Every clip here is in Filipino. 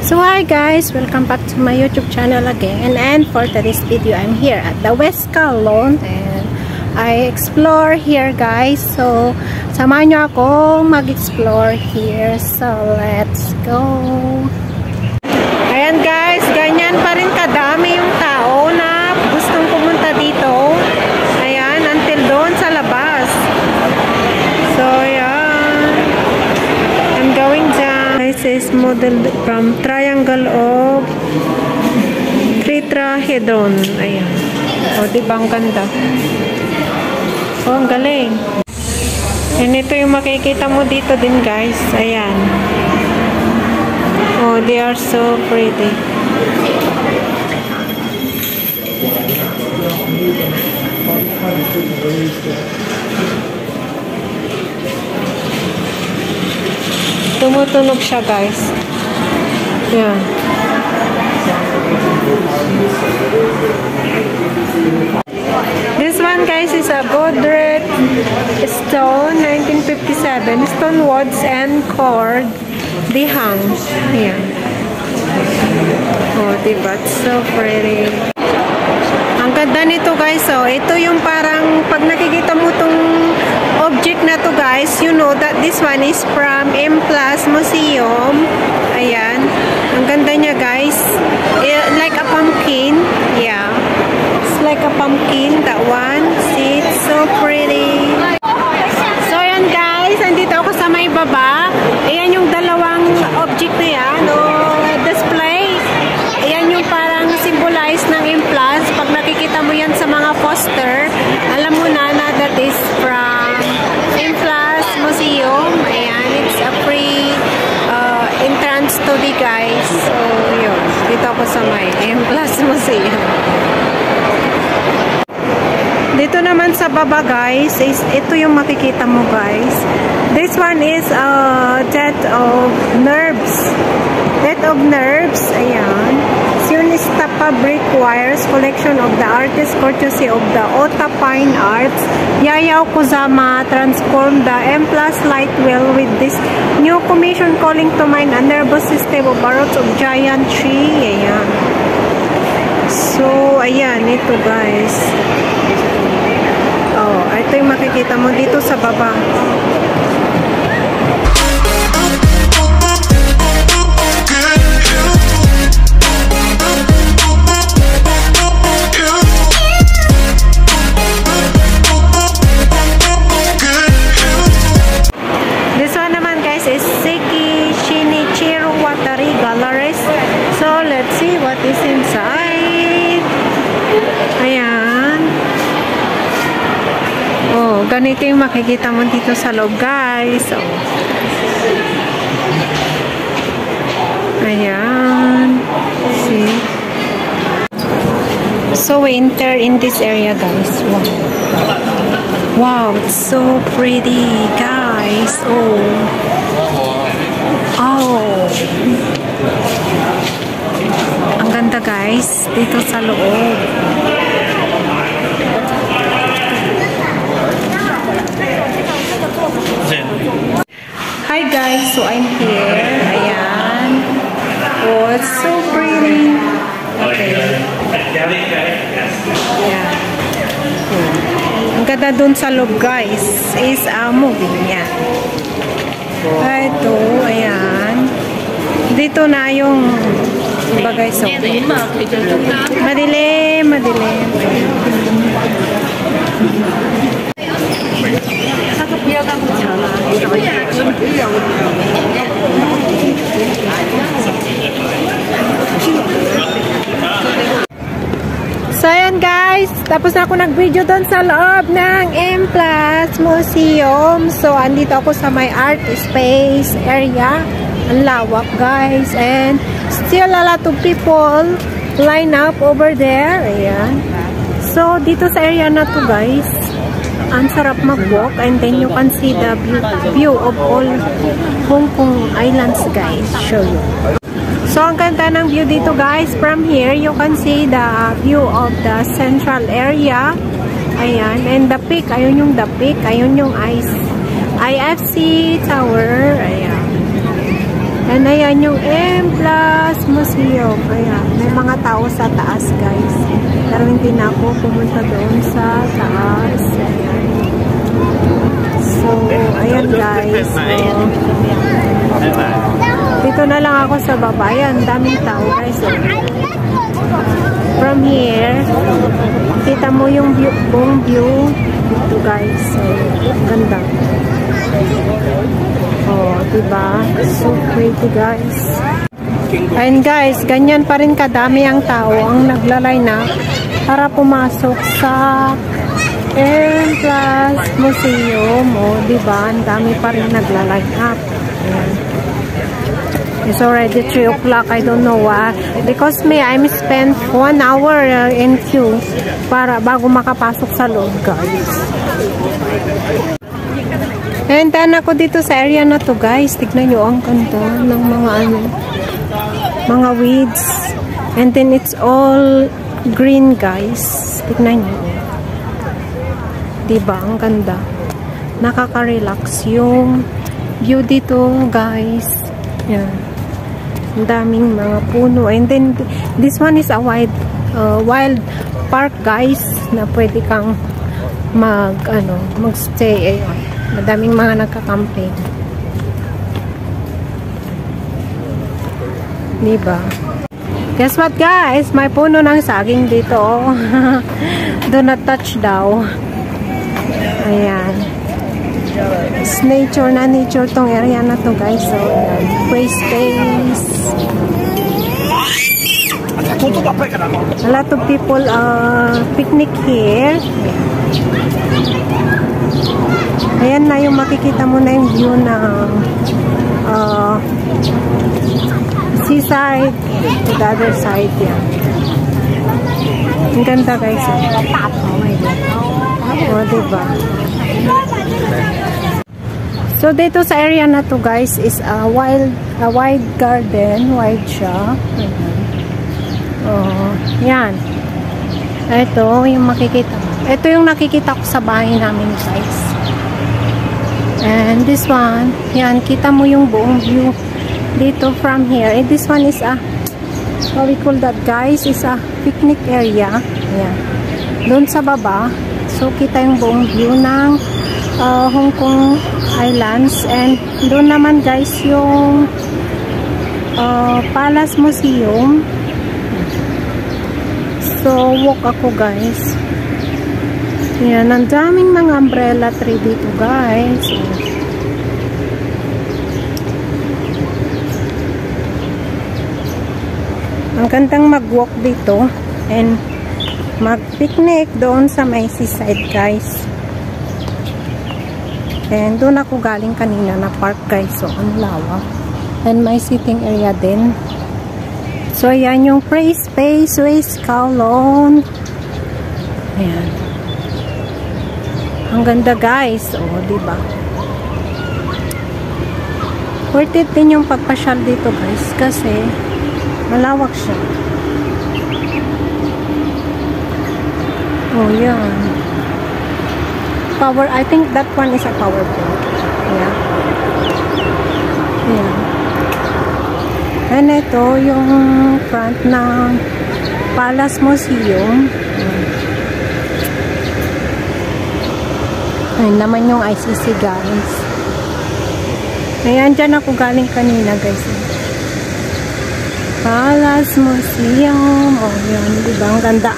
So hi guys, welcome back to my YouTube channel again, and for today's video I'm here at the West Kowloon and I explore here guys. So samahan nyo ako mag-explore here, so let's go. Ayan guys, ganyan pa rin kadami yung tao na gustong pumunta dito. Ayan, until doon sa labas. So yeah, I'm going down. This is modeled from triangle of tetrahedron. Ayan. O, diba ang ganda? O, ang galing. And ito yung makikita mo dito din guys. Ayan. Oh, they are so pretty. Tumutunog siya guys. Yan. This one guys is a Godred stone, 1957. Stone wards and cord. Dihang. Ayan. Oh, diba? It's so pretty. Ang ganda nito guys. Oh, ito yung parang pag nakikita mo tong object na to guys, you know that this one is from M+ Museum. Ayan. Ang ganda niya guys. Like a pumpkin. Yeah. It's like a pumpkin. That one. See? It's so pretty. So ayan guys. Andito ako sa may baba. Ayan yung dalawang object na yan. Display. Ayan yung parang symbolize ng M+. Pag nakikita mo yan sa mga poster, alam mo na that is from M+ Museum. Ayan, it's a free entrance to the guys. So, yun. Dito ako sa may M+ Museum. Dito naman sa baba guys, is ito yung makikita mo guys. This one is death of nerves. Death of nerves. Ayan. Sionista fabric wires collection of the artist courtesy of the Ota Fine Arts. Yayao Kusama transformed the M+ light wheel with this new commission calling to mind a nervous system of roots of giant tree. Ayan. So, ayan. Ito guys. Oh, ito yung makikita mo dito sa baba. Ganito yung makikita mo dito sa loob guys. So, ayan. See? So we enter in this area guys. Wow. Wow, it's so pretty guys. Oh. Oh. Ang ganda guys dito sa loob. Hi guys, so I'm here. Ayan. Oh, it's so pretty. Okay. Yeah. Ang ganda dun sa loob guys is a movie niya. Ito, ayan. Dito na yung bagay so. Madilim, madilim. So ayan guys, tapos na ako nag-video doon sa loob ng M+ Museum. So andito ako sa my art space area. Ang lawak guys, and still a lot of people line up over there. Ayan. So dito sa area na to guys, ang sarap mag-walk, and then you can see the view of all Hong Kong islands guys. Show you. So ang ganda ng view dito guys. From here you can see the view of the central area. Ayan. And the peak, ayun yung the peak, ayun yung IFC Tower. Ayan. And ayan yung M+ museum. Ayan, may mga tao sa taas guys. Pero hindi na ako pumunta doon sa taas. Ayan. So, ayan guys. Dito na lang ako sa baba. Ayan, daming tao guys. From here, kita mo yung view, buong view dito guys. So, ganda. Oh, diba? So pretty guys. And guys, ganyan pa rin kadami ang tao ang nagla-line up para pumasok sa M+ Museum. Oh, diba? Ang dami pa rin nagla-line up. Ayan. It's already 3 o'clock. I don't know why. Because I'm spent 1 hour in queue para bago makapasok sa loob, guys. And then ako dito sa area na to, guys. Tignan nyo ang ganda ng mga weeds. And then it's all green, guys. Tignan nyo. Diba? Ang ganda. Nakaka-relax yung view dito, guys. Yan. Ang daming mga puno. And then, this one is a wild park, guys, na pwede kang mag-stay. Ayun. Madaming mga nagka-camping. Diba? Guess what, guys? May puno ng saging dito. Do not touch daw. Ayan. It's nature tong area na to, guys. So, free space. A lot of people picnic here. Ayan na yung makikita mo na yung view ng seaside to the other side. Yan. Ang ganda, guys. O, diba? So, dito sa area na to, guys, is a wide garden. Wide siya. Oh, yan. Ito, yung makikita. Ito yung nakikita ko sa bahay namin, guys. And this one, yan, kita mo yung buong view dito from here. And this one is what we call that, guys, is a picnic area. Yan. Doon sa baba, so kita yung buong view ng Hong Kong Islands. And doon naman, guys, yung Palace Museum. So, walk ako, guys. Yan, ang daming mga umbrella tree dito, guys. Ang gandang mag-walk dito and mag-picnic doon sa may seaside, guys. And doon ako galing kanina na park, guys. So, ang lawak. And may sitting area din. So, ayan yung free space with Kowloon. Ayan. Ang ganda, guys. O, diba? Worth it din yung pagpasyal dito, guys. Kasi, malawak siya. Oh, yan. Power, I think that one is a power plant. Yeah. Ayan. And ito, yung front ng Palace Museum. Ayun naman yung ICC, guys. Ayan, dyan ako galing kanina, guys. Palace Museum. Oh, yun. Diba? Ang ganda.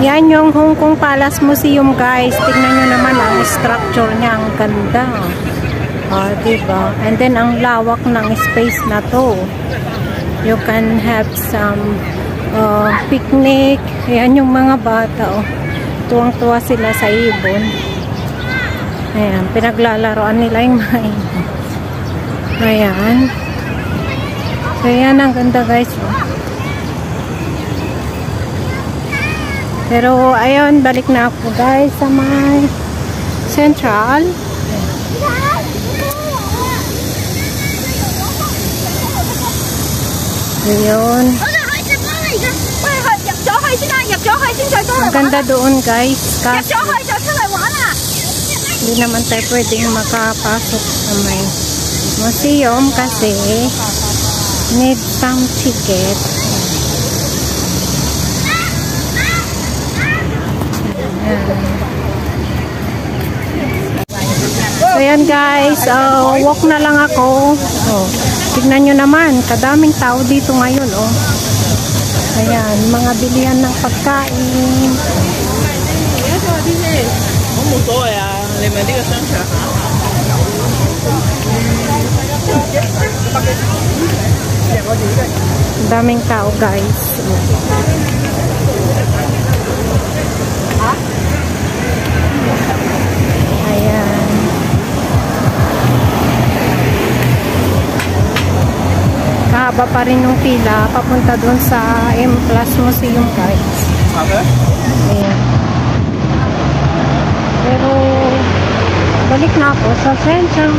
Yan yung Hong Kong Palace Museum, guys. Tignan nyo naman ang structure niya. Ang ganda. Oh, diba? And then, ang lawak ng space na to. You can have some picnic. Ayan yung mga bata, oh. Tuwang-tuwa sila sa ibon. Ayan, pinaglalaroan nila yung mga ibon. Ayan. So, ayan, ang ganda, guys. Pero, ayun, balik na ako, guys, sa may Central. Ayun. Ang ganda doon, guys. Kasi hindi naman tayo pwedeng makapasok sa may museum kasi Need some ticket. So yan guys, walk na lang ako. Tignan nyo naman, kadaming tao dito ngayon. Ayan, mga bilihan ng pagkain. Daming tao guys. Ayan. Kahaba pa rin yung pila papunta dun sa M Plus Museum guys. Ayan. Pero balik na ako sa Central.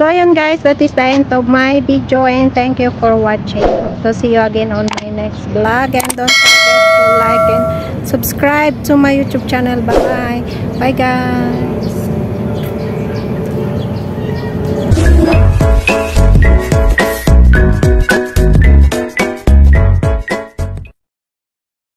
So ayun guys, that is the end of my video and thank you for watching. So see you again on my next vlog and don't forget to like and subscribe to my YouTube channel. Bye bye guys.